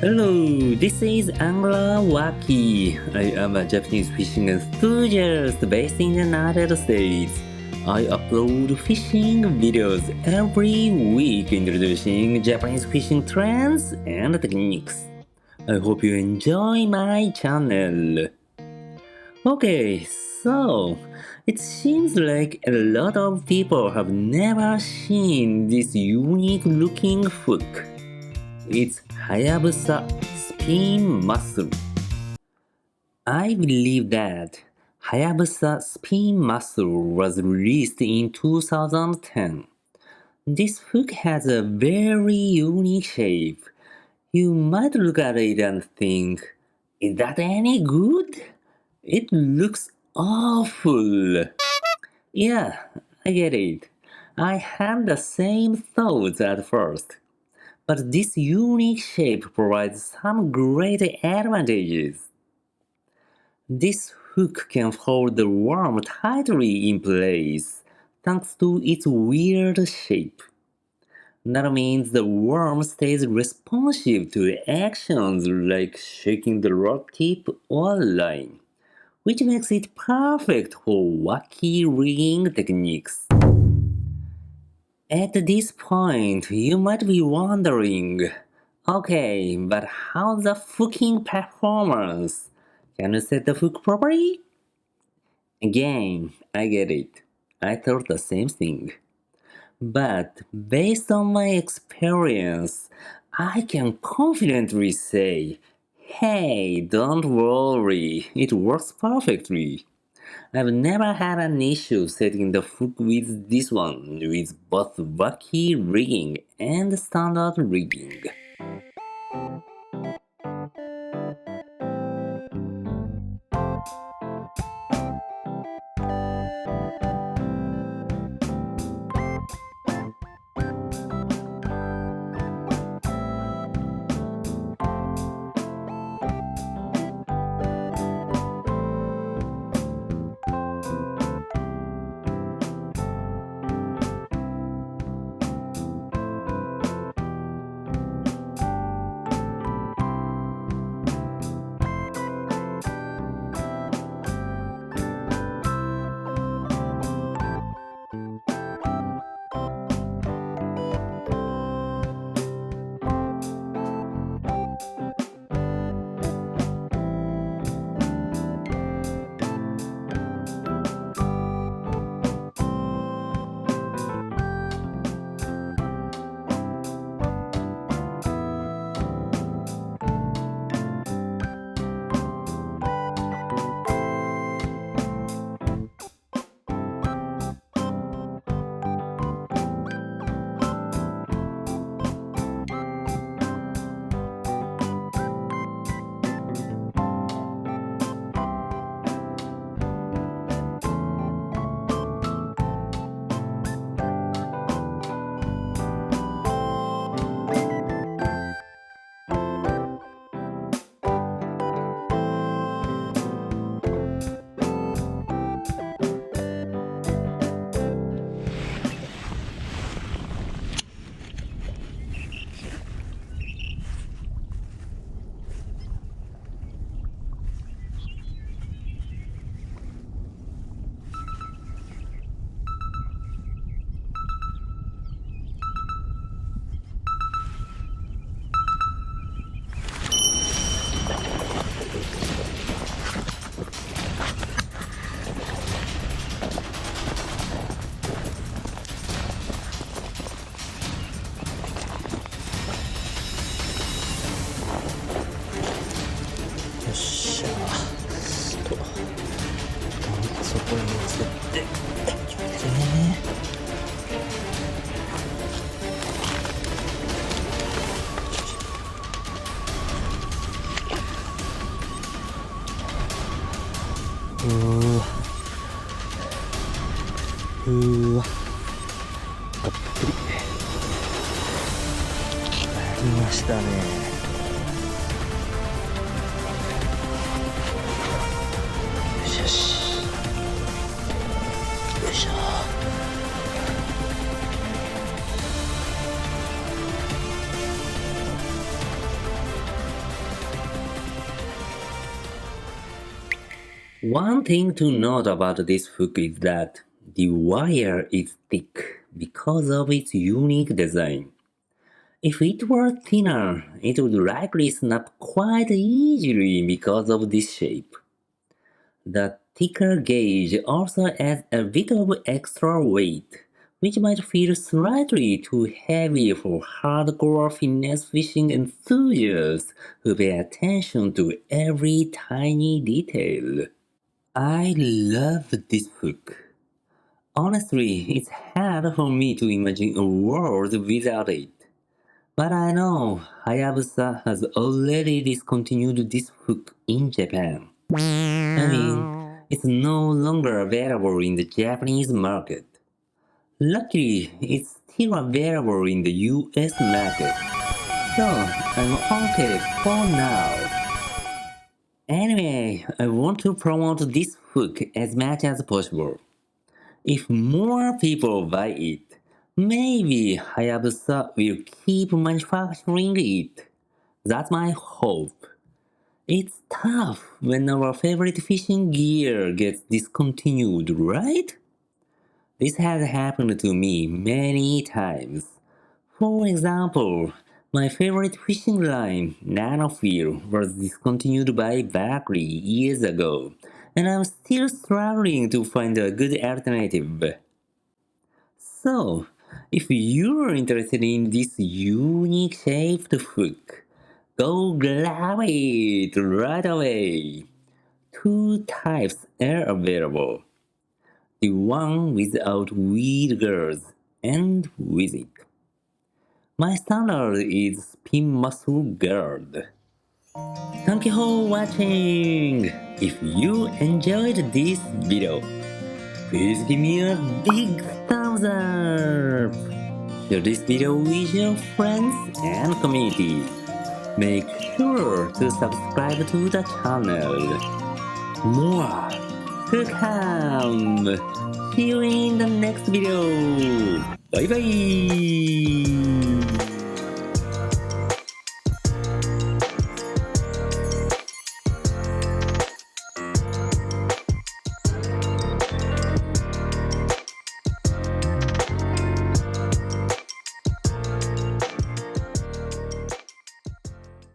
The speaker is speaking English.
Hello, this is Angler Wacky. I am a Japanese fishing enthusiast based in the United States. I upload fishing videos every week introducing Japanese fishing trends and techniques. I hope you enjoy my channel. Okay, so it seems like a lot of people have never seen this unique looking hook. It's Hayabusa Spin Muscle. I believe that Hayabusa Spin Muscle was released in 2010. This hook has a very unique shape. You might look at it and think, is that any good? It looks awful. Yeah, I get it. I had the same thoughts at first. But this unique shape provides some great advantages. This hook can hold the worm tightly in place thanks to its weird shape. That means the worm stays responsive to actions like shaking the rod tip or line, which makes it perfect for wacky rigging techniques. At this point, you might be wondering, okay, but how's the hooking performance? Can you set the hook properly? Again, I get it. I thought the same thing. But based on my experience, I can confidently say, hey, don't worry, it works perfectly. I've never had an issue setting the hook with this one, with both wacky rigging and standard rigging.よっしゃーとそこに乗せてちょっとねうわたっぷりやりましたね。よしよいしょ。One thing to note about this hook is that the wire is thick because of its unique design. If it were thinner, it would likely snap quite easily because of this shape. The thicker gauge also adds a bit of extra weight, which might feel slightly too heavy for hardcore finesse fishing enthusiasts who pay attention to every tiny detail. I love this hook. Honestly, it's hard for me to imagine a world without it. But I know Hayabusa has already discontinued this hook in Japan. I mean, it's no longer available in the Japanese market. Luckily, it's still available in the US market. So, I'm okay for now. Anyway, I want to promote this hook as much as possible. If more people buy it, maybe Hayabusa will keep manufacturing it. That's my hope. It's tough when our favorite fishing gear gets discontinued, right? This has happened to me many times. For example, my favorite fishing line, Nanofeel, was discontinued by Barkley years ago, and I'm still struggling to find a good alternative. So, if you're interested in this unique shaped hook, go grab it right away. Two types are available. The one without weed girls and with it. My standard is Spin Muscle Guard. Thank you for watching! If you enjoyed this video, please give me a big thumbs up! Share this video with your friends and community. Make sure to subscribe to the channel. More to come! See you in the next video! Bye bye!